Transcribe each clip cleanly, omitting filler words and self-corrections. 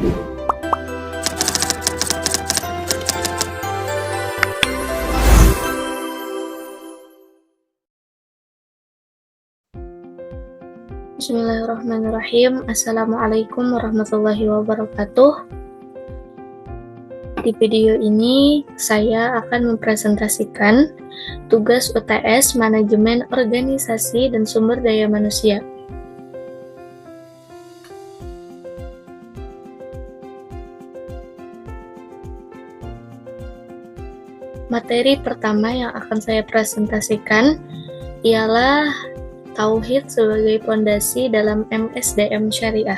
Bismillahirrahmanirrahim. Assalamualaikum warahmatullahi wabarakatuh. Di video ini, saya akan mempresentasikan tugas UTS Manajemen Organisasi dan Sumber Daya Manusia. Materi pertama yang akan saya presentasikan ialah Tauhid sebagai pondasi dalam MSDM Syariah.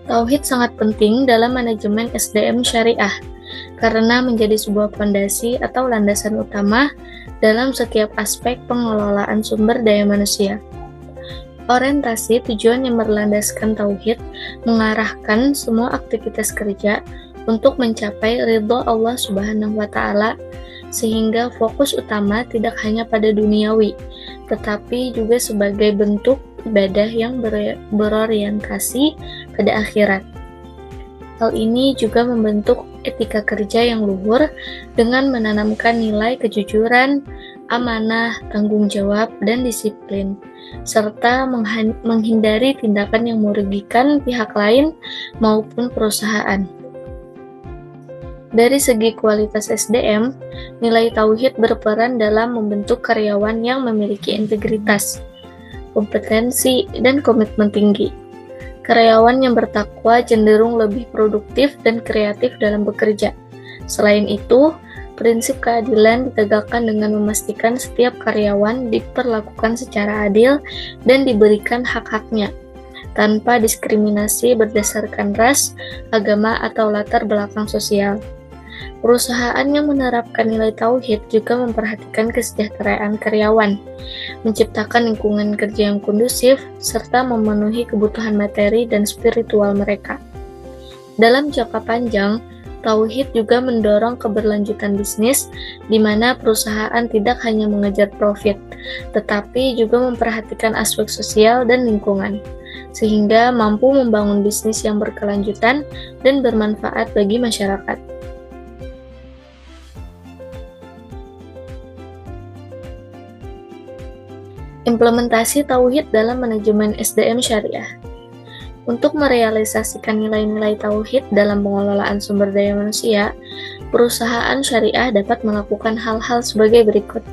Tauhid sangat penting dalam manajemen SDM Syariah karena menjadi sebuah pondasi atau landasan utama dalam setiap aspek pengelolaan sumber daya manusia. Orientasi tujuan yang berlandaskan tauhid mengarahkan semua aktivitas kerja untuk mencapai ridho Allah Subhanahu wa Ta'ala, sehingga fokus utama tidak hanya pada duniawi, tetapi juga sebagai bentuk ibadah yang berorientasi pada akhirat. Hal ini juga membentuk etika kerja yang luhur dengan menanamkan nilai kejujuran, amanah, tanggung jawab, dan disiplin, serta menghindari tindakan yang merugikan pihak lain maupun perusahaan. Dari segi kualitas SDM, nilai tauhid berperan dalam membentuk karyawan yang memiliki integritas, kompetensi, dan komitmen tinggi. Karyawan yang bertakwa cenderung lebih produktif dan kreatif dalam bekerja. Selain itu, prinsip keadilan ditegakkan dengan memastikan setiap karyawan diperlakukan secara adil dan diberikan hak-haknya, tanpa diskriminasi berdasarkan ras, agama, atau latar belakang sosial. Perusahaan yang menerapkan nilai tauhid juga memperhatikan kesejahteraan karyawan, menciptakan lingkungan kerja yang kondusif, serta memenuhi kebutuhan materi dan spiritual mereka. Dalam jangka panjang, tauhid juga mendorong keberlanjutan bisnis, di mana perusahaan tidak hanya mengejar profit, tetapi juga memperhatikan aspek sosial dan lingkungan, sehingga mampu membangun bisnis yang berkelanjutan dan bermanfaat bagi masyarakat. Implementasi tauhid dalam manajemen SDM Syariah. Untuk merealisasikan nilai-nilai tauhid dalam pengelolaan sumber daya manusia, perusahaan syariah dapat melakukan hal-hal sebagai berikut.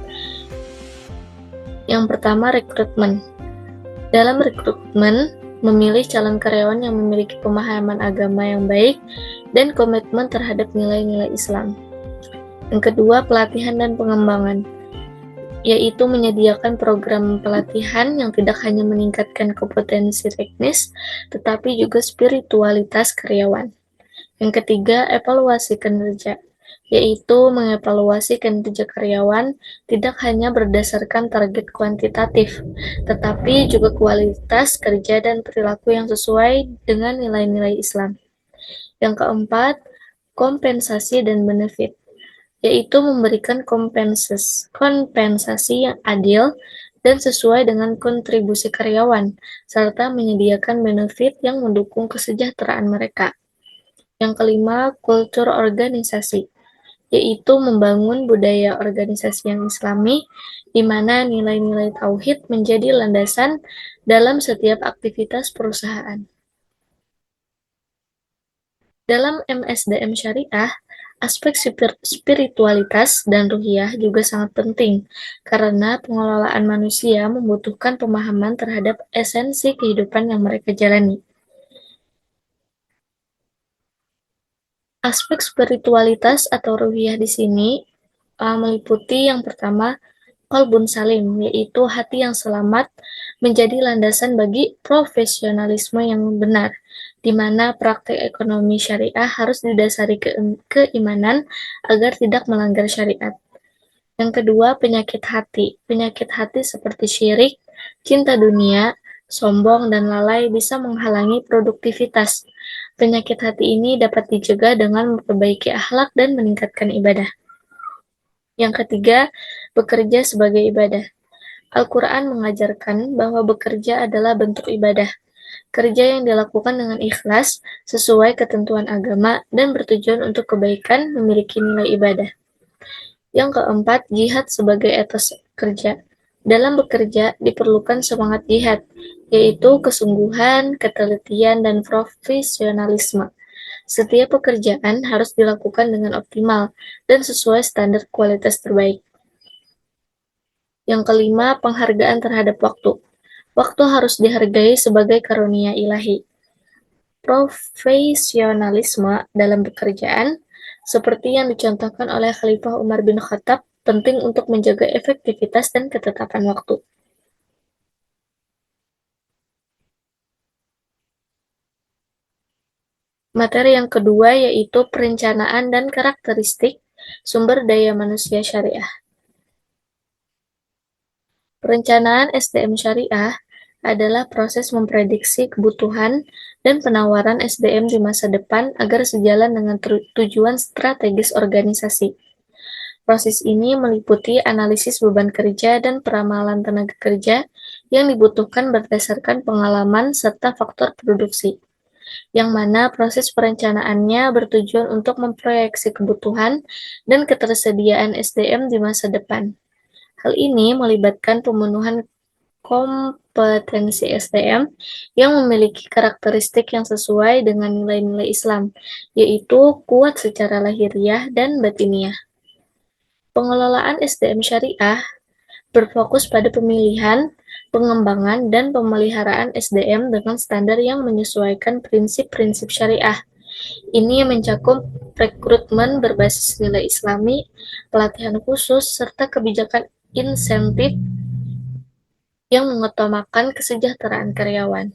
Yang pertama, rekrutmen. Dalam rekrutmen, memilih calon karyawan yang memiliki pemahaman agama yang baik dan komitmen terhadap nilai-nilai Islam. Yang kedua, pelatihan dan pengembangan, yaitu menyediakan program pelatihan yang tidak hanya meningkatkan kompetensi teknis, tetapi juga spiritualitas karyawan. Yang ketiga, evaluasi kinerja, yaitu mengevaluasi kinerja karyawan tidak hanya berdasarkan target kuantitatif, tetapi juga kualitas kerja dan perilaku yang sesuai dengan nilai-nilai Islam. Yang keempat, kompensasi dan benefit, yaitu memberikan kompensasi yang adil dan sesuai dengan kontribusi karyawan, serta menyediakan benefit yang mendukung kesejahteraan mereka. Yang kelima, kultur organisasi, yaitu membangun budaya organisasi yang islami, di mana nilai-nilai tauhid menjadi landasan dalam setiap aktivitas perusahaan. Dalam MSDM Syariah, aspek spiritualitas dan ruhiyah juga sangat penting, karena pengelolaan manusia membutuhkan pemahaman terhadap esensi kehidupan yang mereka jalani. Aspek spiritualitas atau ruhiyah di sini meliputi yang pertama, qalbun salim, yaitu hati yang selamat menjadi landasan bagi profesionalisme yang benar, di mana praktek ekonomi syariah harus didasari keimanan agar tidak melanggar syariat. Yang kedua, penyakit hati. Penyakit hati seperti syirik, cinta dunia, sombong, dan lalai bisa menghalangi produktivitas. Penyakit hati ini dapat dicegah dengan memperbaiki akhlak dan meningkatkan ibadah. Yang ketiga, bekerja sebagai ibadah. Al-Quran mengajarkan bahwa bekerja adalah bentuk ibadah. Kerja yang dilakukan dengan ikhlas, sesuai ketentuan agama, dan bertujuan untuk kebaikan memiliki nilai ibadah. Yang keempat, jihad sebagai etos kerja. Dalam bekerja diperlukan semangat jihad, yaitu kesungguhan, ketelitian, dan profesionalisme. Setiap pekerjaan harus dilakukan dengan optimal dan sesuai standar kualitas terbaik. Yang kelima, penghargaan terhadap waktu. Waktu harus dihargai sebagai karunia ilahi. Profesionalisme dalam pekerjaan, seperti yang dicontohkan oleh Khalifah Umar bin Khattab, penting untuk menjaga efektivitas dan ketetapan waktu. Materi yang kedua yaitu perencanaan dan karakteristik sumber daya manusia syariah. Perencanaan SDM syariah adalah proses memprediksi kebutuhan dan penawaran SDM di masa depan agar sejalan dengan tujuan strategis organisasi. Proses ini meliputi analisis beban kerja dan peramalan tenaga kerja yang dibutuhkan berdasarkan pengalaman serta faktor produksi, yang mana proses perencanaannya bertujuan untuk memproyeksi kebutuhan dan ketersediaan SDM di masa depan. Hal ini melibatkan pemenuhan kompetensi SDM yang memiliki karakteristik yang sesuai dengan nilai-nilai Islam, yaitu kuat secara lahiriah dan batiniah. Pengelolaan SDM syariah berfokus pada pemilihan, pengembangan, dan pemeliharaan SDM dengan standar yang menyesuaikan prinsip-prinsip syariah. Ini mencakup rekrutmen berbasis nilai Islami, pelatihan khusus, serta kebijakan insentif yang mengutamakan kesejahteraan karyawan.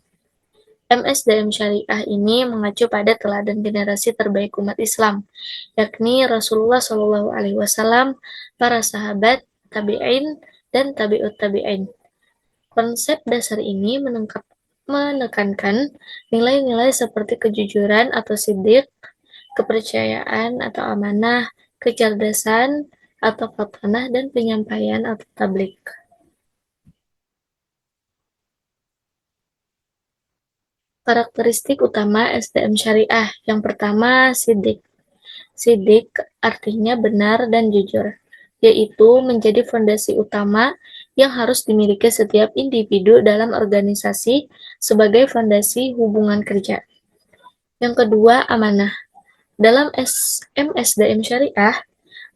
MSDM Syariah ini mengacu pada teladan generasi terbaik umat Islam, yakni Rasulullah SAW, para sahabat, tabi'in, dan tabi'ut tabi'in. Konsep dasar ini menekankan nilai-nilai seperti kejujuran atau siddiq, kepercayaan atau amanah, kecerdasan atau fatanah, dan penyampaian atau tabligh. Karakteristik utama SDM syariah. Yang pertama, siddiq. Siddiq artinya benar dan jujur, yaitu menjadi fondasi utama yang harus dimiliki setiap individu dalam organisasi sebagai fondasi hubungan kerja. Yang kedua, amanah. Dalam MSDM syariah,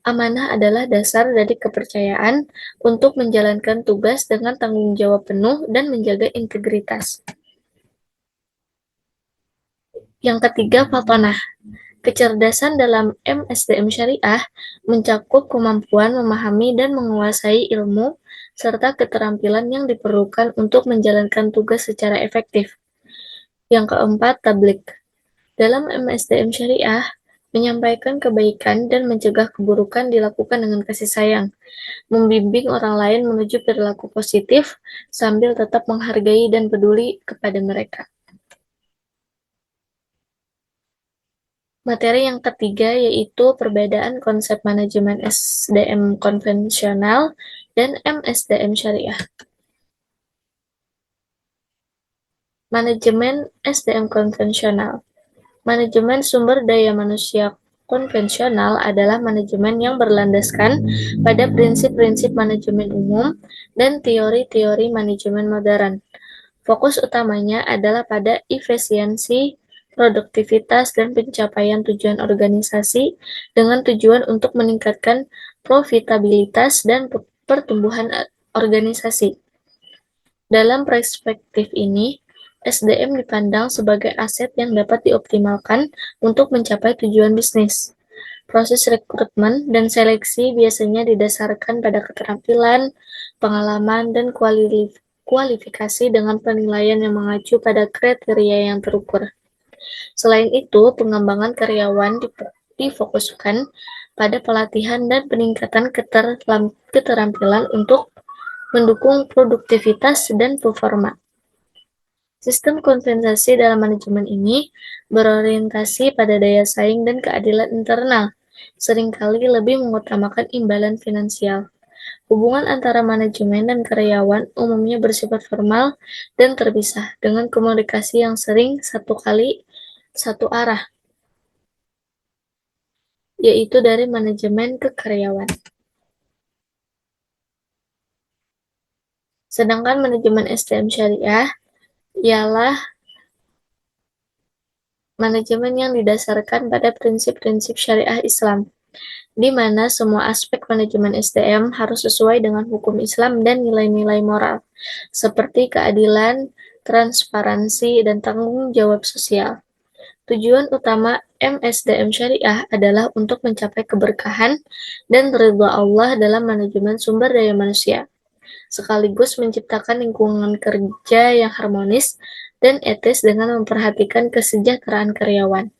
amanah adalah dasar dari kepercayaan untuk menjalankan tugas dengan tanggung jawab penuh dan menjaga integritas. Yang ketiga, fatonah. Kecerdasan dalam MSDM syariah mencakup kemampuan memahami dan menguasai ilmu serta keterampilan yang diperlukan untuk menjalankan tugas secara efektif. Yang keempat, tabligh. Dalam MSDM syariah, menyampaikan kebaikan dan mencegah keburukan dilakukan dengan kasih sayang, membimbing orang lain menuju perilaku positif sambil tetap menghargai dan peduli kepada mereka. Materi yang ketiga yaitu perbedaan konsep manajemen SDM konvensional dan MSDM syariah. Manajemen SDM konvensional. Manajemen sumber daya manusia konvensional adalah manajemen yang berlandaskan pada prinsip-prinsip manajemen umum dan teori-teori manajemen modern. Fokus utamanya adalah pada efisiensi, produktivitas, dan pencapaian tujuan organisasi dengan tujuan untuk meningkatkan profitabilitas dan pertumbuhan organisasi. Dalam perspektif ini, SDM dipandang sebagai aset yang dapat dioptimalkan untuk mencapai tujuan bisnis. Proses rekrutmen dan seleksi biasanya didasarkan pada keterampilan, pengalaman, dan kualifikasi dengan penilaian yang mengacu pada kriteria yang terukur. Selain itu, pengembangan karyawan difokuskan pada pelatihan dan peningkatan keterampilan untuk mendukung produktivitas dan performa. Sistem kompensasi dalam manajemen ini berorientasi pada daya saing dan keadilan internal, seringkali lebih mengutamakan imbalan finansial. Hubungan antara manajemen dan karyawan umumnya bersifat formal dan terpisah, dengan komunikasi yang sering satu arah, yaitu dari manajemen ke karyawan. Sedangkan manajemen SDM syariah ialah manajemen yang didasarkan pada prinsip-prinsip syariah Islam, di mana semua aspek manajemen SDM harus sesuai dengan hukum Islam dan nilai-nilai moral, seperti keadilan, transparansi, dan tanggung jawab sosial. Tujuan utama MSDM Syariah adalah untuk mencapai keberkahan dan ridha Allah dalam manajemen sumber daya manusia, sekaligus menciptakan lingkungan kerja yang harmonis dan etis dengan memperhatikan kesejahteraan karyawan.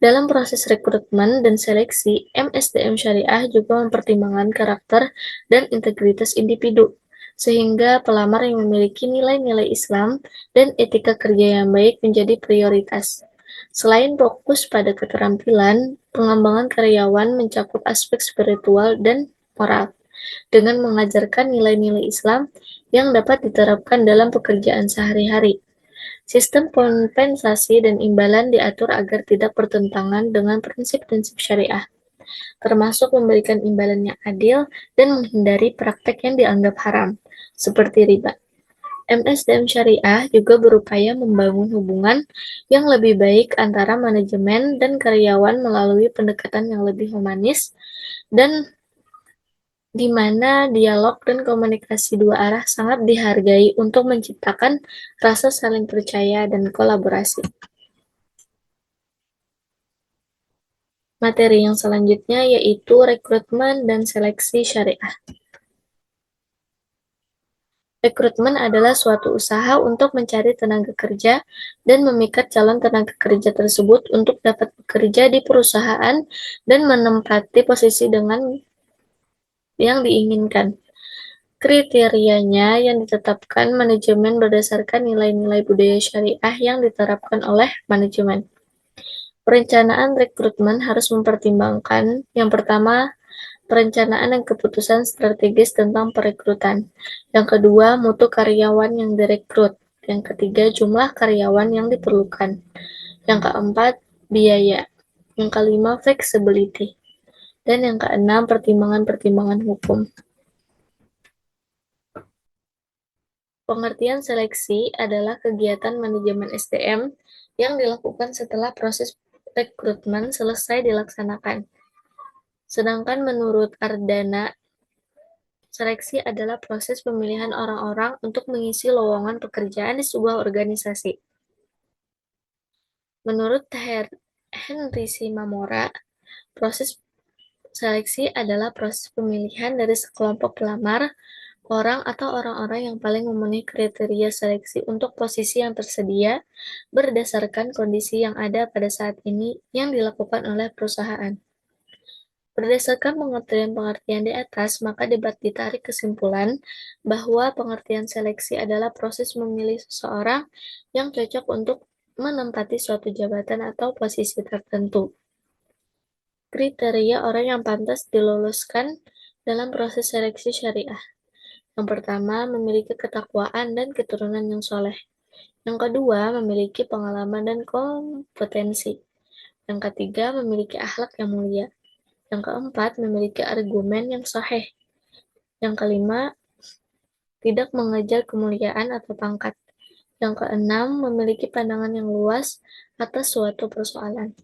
Dalam proses rekrutmen dan seleksi, MSDM Syariah juga mempertimbangkan karakter dan integritas individu, sehingga pelamar yang memiliki nilai-nilai Islam dan etika kerja yang baik menjadi prioritas. Selain fokus pada keterampilan, pengembangan karyawan mencakup aspek spiritual dan moral, dengan mengajarkan nilai-nilai Islam yang dapat diterapkan dalam pekerjaan sehari-hari. Sistem kompensasi dan imbalan diatur agar tidak bertentangan dengan prinsip-prinsip syariah, termasuk memberikan imbalan yang adil dan menghindari praktek yang dianggap haram, seperti riba. MSDM Syariah juga berupaya membangun hubungan yang lebih baik antara manajemen dan karyawan melalui pendekatan yang lebih humanis dan di mana dialog dan komunikasi dua arah sangat dihargai untuk menciptakan rasa saling percaya dan kolaborasi. Materi yang selanjutnya yaitu rekrutmen dan seleksi syariah. Rekrutmen adalah suatu usaha untuk mencari tenaga kerja dan memikat calon tenaga kerja tersebut untuk dapat bekerja di perusahaan dan menempati posisi dengan yang diinginkan. Kriterianya yang ditetapkan manajemen berdasarkan nilai-nilai budaya syariah yang diterapkan oleh manajemen. Perencanaan rekrutmen harus mempertimbangkan, yang pertama, perencanaan dan keputusan strategis tentang perekrutan. Yang kedua, mutu karyawan yang direkrut. Yang ketiga, jumlah karyawan yang diperlukan. Yang keempat, biaya. Yang kelima, flexibility. Dan yang keenam, pertimbangan-pertimbangan hukum. Pengertian seleksi adalah kegiatan manajemen SDM yang dilakukan setelah proses rekrutmen selesai dilaksanakan. Sedangkan menurut Ardana, seleksi adalah proses pemilihan orang-orang untuk mengisi lowongan pekerjaan di sebuah organisasi. Menurut Henry Simamora, proses seleksi adalah proses pemilihan dari sekelompok pelamar, orang atau orang-orang yang paling memenuhi kriteria seleksi untuk posisi yang tersedia berdasarkan kondisi yang ada pada saat ini yang dilakukan oleh perusahaan. Berdasarkan pengertian-pengertian di atas, maka dapat ditarik kesimpulan bahwa pengertian seleksi adalah proses memilih seseorang yang cocok untuk menempati suatu jabatan atau posisi tertentu. Kriteria orang yang pantas dilolos,kan dalam proses seleksi syariah. Yang pertama, memiliki ketakwaan dan keturunan yang soleh. Yang kedua, memiliki pengalaman dan kompetensi. Yang ketiga, memiliki akhlak yang mulia. Yang keempat, memiliki argumen yang sahih. Yang kelima, tidak mengejar kemuliaan atau pangkat. Yang keenam, memiliki pandangan yang luas atas suatu persoalan.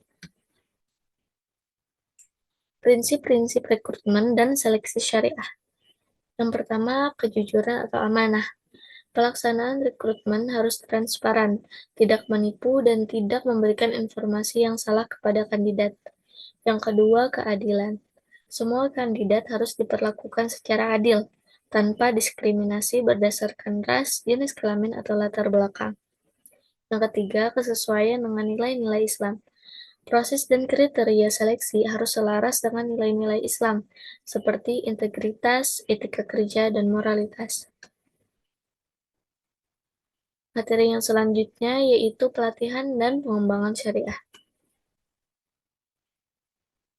Prinsip-prinsip rekrutmen dan seleksi syariah. Yang pertama, kejujuran atau amanah. Pelaksanaan rekrutmen harus transparan, tidak menipu, dan tidak memberikan informasi yang salah kepada kandidat. Yang kedua, keadilan. Semua kandidat harus diperlakukan secara adil, tanpa diskriminasi berdasarkan ras, jenis kelamin, atau latar belakang. Yang ketiga, kesesuaian dengan nilai-nilai Islam. Proses dan kriteria seleksi harus selaras dengan nilai-nilai Islam, seperti integritas, etika kerja, dan moralitas. Materi yang selanjutnya yaitu pelatihan dan pengembangan syariah.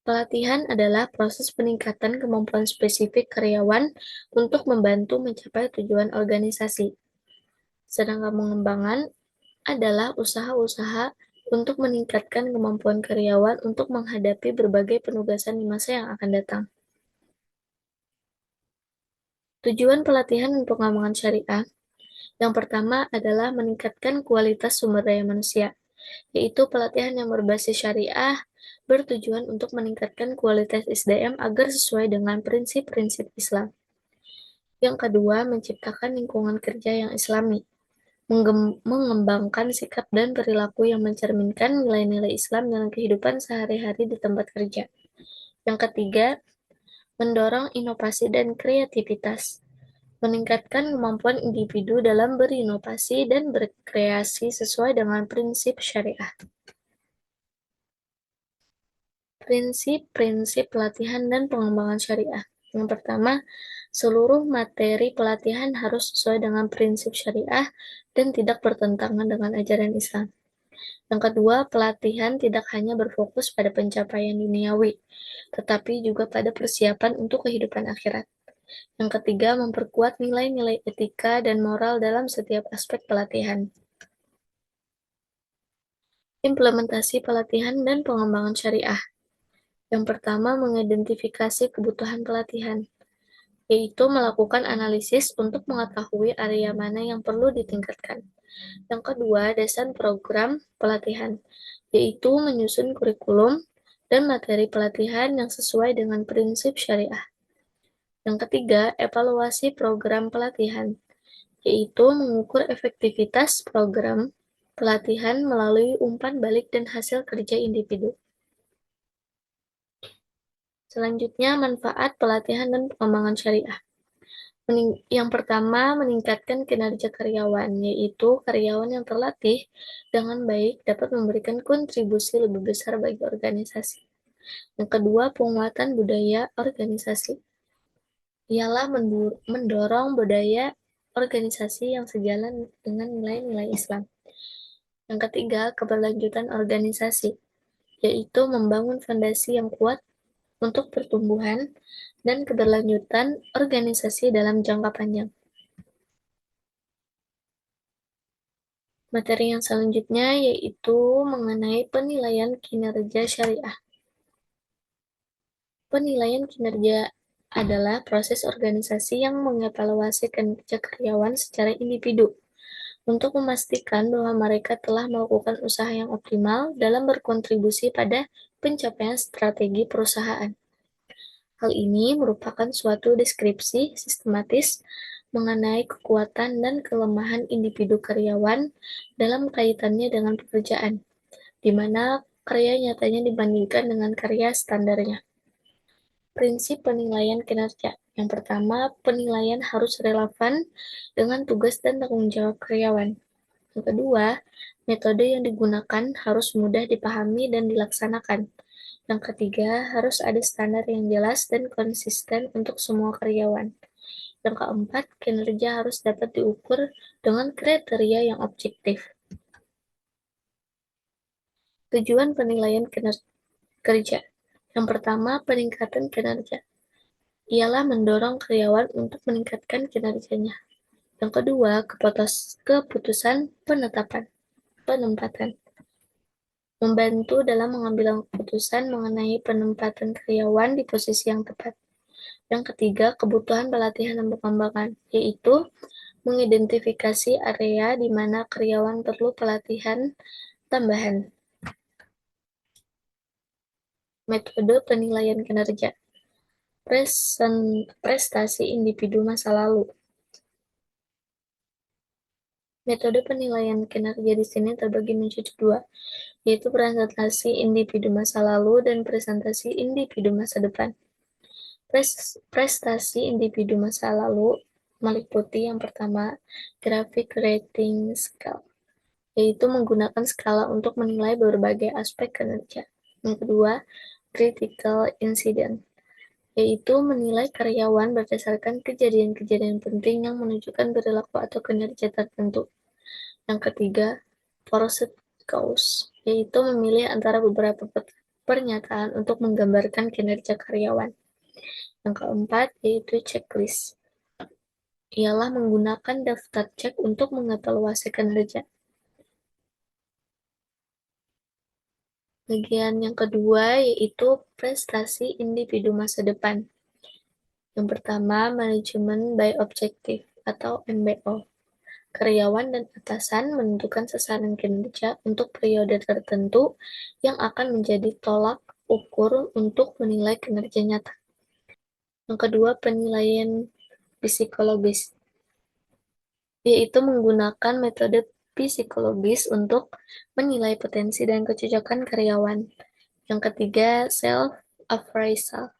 Pelatihan adalah proses peningkatan kemampuan spesifik karyawan untuk membantu mencapai tujuan organisasi. Sedangkan pengembangan adalah usaha-usaha untuk meningkatkan kemampuan karyawan untuk menghadapi berbagai penugasan di masa yang akan datang. Tujuan pelatihan dan pengembangan syariah yang pertama adalah meningkatkan kualitas sumber daya manusia, yaitu pelatihan yang berbasis syariah bertujuan untuk meningkatkan kualitas SDM agar sesuai dengan prinsip-prinsip Islam. Yang kedua, menciptakan lingkungan kerja yang islami, mengembangkan sikap dan perilaku yang mencerminkan nilai-nilai Islam dalam kehidupan sehari-hari di tempat kerja. Yang ketiga, mendorong inovasi dan kreativitas, meningkatkan kemampuan individu dalam berinovasi dan berkreasi sesuai dengan prinsip syariah. Prinsip-prinsip pelatihan dan pengembangan syariah. Yang pertama, seluruh materi pelatihan harus sesuai dengan prinsip syariah dan tidak bertentangan dengan ajaran Islam. Yang kedua, pelatihan tidak hanya berfokus pada pencapaian duniawi, tetapi juga pada persiapan untuk kehidupan akhirat. Yang ketiga, memperkuat nilai-nilai etika dan moral dalam setiap aspek pelatihan. Implementasi pelatihan dan pengembangan syariah. Yang pertama, mengidentifikasi kebutuhan pelatihan, yaitu melakukan analisis untuk mengetahui area mana yang perlu ditingkatkan. Yang kedua, desain program pelatihan, yaitu menyusun kurikulum dan materi pelatihan yang sesuai dengan prinsip syariah. Yang ketiga, evaluasi program pelatihan, yaitu mengukur efektivitas program pelatihan melalui umpan balik dan hasil kerja individu. Selanjutnya, manfaat pelatihan dan pengembangan syariah. Yang pertama, meningkatkan kinerja karyawan, yaitu karyawan yang terlatih dengan baik dapat memberikan kontribusi lebih besar bagi organisasi. Yang kedua, penguatan budaya organisasi. Ialah mendorong budaya organisasi yang sejalan dengan nilai-nilai Islam. Yang ketiga, keberlanjutan organisasi, yaitu membangun fondasi yang kuat untuk pertumbuhan dan keberlanjutan organisasi dalam jangka panjang. Materi yang selanjutnya yaitu mengenai penilaian kinerja syariah. Penilaian kinerja adalah proses organisasi yang mengevaluasi kinerja karyawan secara individu untuk memastikan bahwa mereka telah melakukan usaha yang optimal dalam berkontribusi pada pencapaian strategi perusahaan. Hal ini merupakan suatu deskripsi sistematis mengenai kekuatan dan kelemahan individu karyawan dalam kaitannya dengan pekerjaan, di mana karya nyatanya dibandingkan dengan karya standarnya. Prinsip penilaian kinerja. Yang pertama, penilaian harus relevan dengan tugas dan tanggung jawab karyawan. Yang kedua, metode yang digunakan harus mudah dipahami dan dilaksanakan. Yang ketiga, harus ada standar yang jelas dan konsisten untuk semua karyawan. Yang keempat, kinerja harus dapat diukur dengan kriteria yang objektif. Tujuan penilaian kerja. Yang pertama, peningkatan kinerja. Ialah mendorong karyawan untuk meningkatkan kinerjanya. Yang kedua, keputusan penempatan. Membantu dalam mengambil keputusan mengenai penempatan karyawan di posisi yang tepat. Yang ketiga, kebutuhan pelatihan dan pengembangan, yaitu mengidentifikasi area di mana karyawan perlu pelatihan tambahan. Metode penilaian kinerja. Prestasi individu masa lalu. Metode penilaian kinerja di sini terbagi menjadi dua, yaitu presentasi individu masa lalu dan presentasi individu masa depan. Prestasi individu masa lalu meliputi yang pertama, graphic rating scale, yaitu menggunakan skala untuk menilai berbagai aspek kinerja. Yang kedua, critical incident, yaitu menilai karyawan berdasarkan kejadian-kejadian penting yang menunjukkan perilaku atau kinerja tertentu. Yang ketiga, forced cause, yaitu memilih antara beberapa pernyataan untuk menggambarkan kinerja karyawan. Yang keempat yaitu checklist. Ialah menggunakan daftar cek untuk mengevaluasi kinerja. Bagian yang kedua yaitu prestasi individu masa depan. Yang pertama, manajemen by objective atau MBO. Karyawan dan atasan menentukan sasaran kinerja untuk periode tertentu yang akan menjadi tolak ukur untuk menilai kinerja nyata. Yang kedua, penilaian psikologis, yaitu menggunakan metode psikologis untuk menilai potensi dan kecocokan karyawan. Yang ketiga, self-appraisal,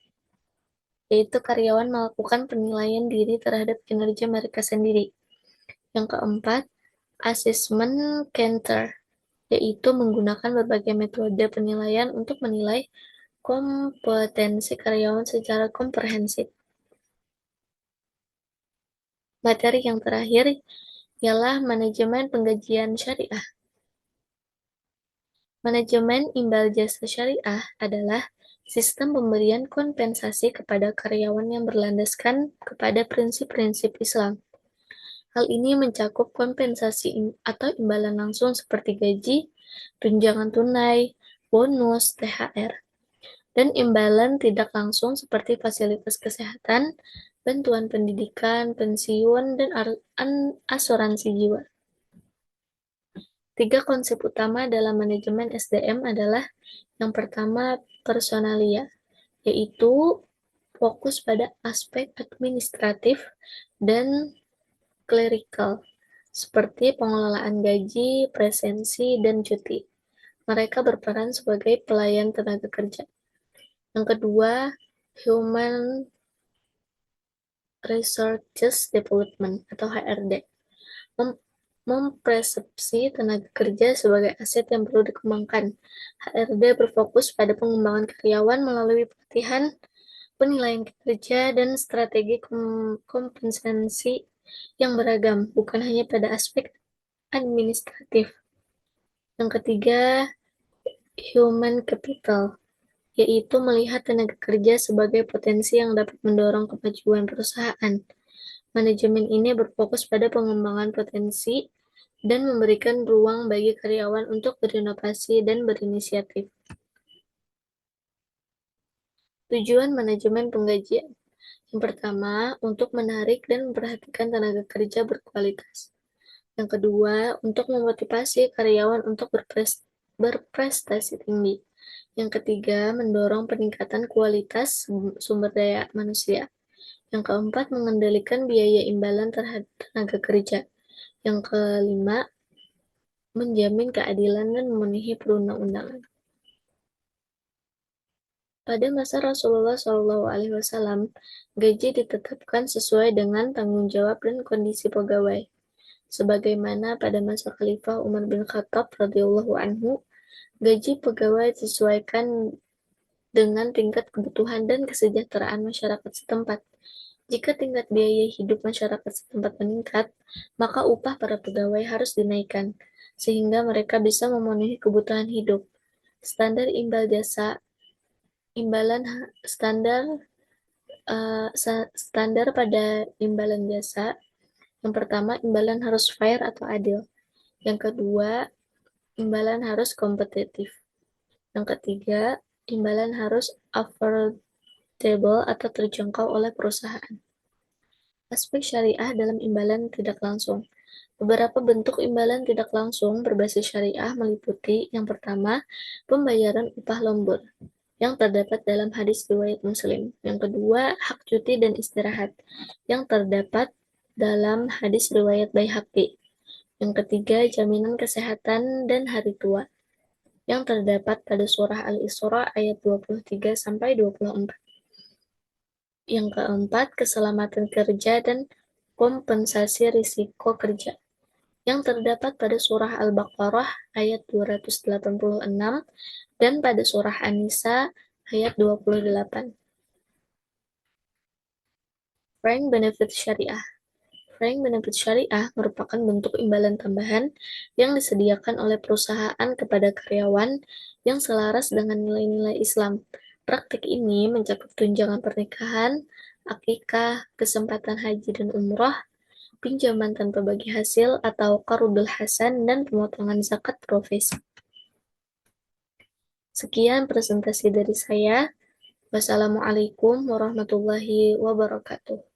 yaitu karyawan melakukan penilaian diri terhadap kinerja mereka sendiri. Yang keempat, assessment counter, yaitu menggunakan berbagai metode penilaian untuk menilai kompetensi karyawan secara komprehensif. Materi yang terakhir ialah manajemen penggajian syariah. Manajemen imbal jasa syariah adalah sistem pemberian kompensasi kepada karyawan yang berlandaskan kepada prinsip-prinsip Islam. Hal ini mencakup kompensasi atau imbalan langsung seperti gaji, tunjangan tunai, bonus, THR, dan imbalan tidak langsung seperti fasilitas kesehatan, bantuan pendidikan, pensiun, dan asuransi jiwa. 3 konsep utama dalam manajemen SDM adalah yang pertama, personalia, yaitu fokus pada aspek administratif dan clerical, seperti pengelolaan gaji, presensi, dan cuti. Mereka berperan sebagai pelayan tenaga kerja. Yang kedua, Human Resources Development atau HRD, mempersepsi tenaga kerja sebagai aset yang perlu dikembangkan. HRD berfokus pada pengembangan karyawan melalui pelatihan, penilaian kinerja, dan strategi kompensasi yang beragam, bukan hanya pada aspek administratif. Yang ketiga, human capital, yaitu melihat tenaga kerja sebagai potensi yang dapat mendorong kemajuan perusahaan. Manajemen ini berfokus pada pengembangan potensi dan memberikan ruang bagi karyawan untuk berinovasi dan berinisiatif. Tujuan manajemen penggajian. Yang pertama, untuk menarik dan memperhatikan tenaga kerja berkualitas. Yang kedua, untuk memotivasi karyawan untuk berprestasi tinggi. Yang ketiga, mendorong peningkatan kualitas sumber daya manusia. Yang keempat, mengendalikan biaya imbalan terhadap tenaga kerja. Yang kelima, menjamin keadilan dan memenuhi perundang-undangan. Pada masa Rasulullah SAW, gaji ditetapkan sesuai dengan tanggung jawab dan kondisi pegawai. Sebagaimana pada masa Khalifah Umar bin Khattab radhiyallahu anhu, gaji pegawai disesuaikan dengan tingkat kebutuhan dan kesejahteraan masyarakat setempat. Jika tingkat biaya hidup masyarakat setempat meningkat, maka upah para pegawai harus dinaikkan, sehingga mereka bisa memenuhi kebutuhan hidup. Standar imbal jasa, imbalan standar standar pada imbalan jasa. Yang pertama, imbalan harus fair atau adil. Yang kedua, imbalan harus kompetitif. Yang ketiga, imbalan harus affordable atau terjangkau oleh perusahaan. Aspek syariah dalam imbalan tidak langsung. Beberapa bentuk imbalan tidak langsung berbasis syariah meliputi yang pertama, pembayaran upah lembur yang terdapat dalam hadis riwayat Muslim. Yang kedua, hak cuti dan istirahat yang terdapat dalam hadis riwayat Baihaqi. Yang ketiga, jaminan kesehatan dan hari tua yang terdapat pada surah Al-Isra ayat 23 sampai 24. Yang keempat, keselamatan kerja dan kompensasi risiko kerja yang terdapat pada surah Al-Baqarah ayat 286 dan pada surah An-Nisa ayat 28. Frank benefit syariah. Frank benefit syariah merupakan bentuk imbalan tambahan yang disediakan oleh perusahaan kepada karyawan yang selaras dengan nilai-nilai Islam. Praktik ini mencakup tunjangan pernikahan, akikah, kesempatan haji dan umroh, pinjaman tanpa bagi hasil atau qarudul hasan, dan pemotongan zakat profesi. Sekian presentasi dari saya. Wassalamualaikum warahmatullahi wabarakatuh.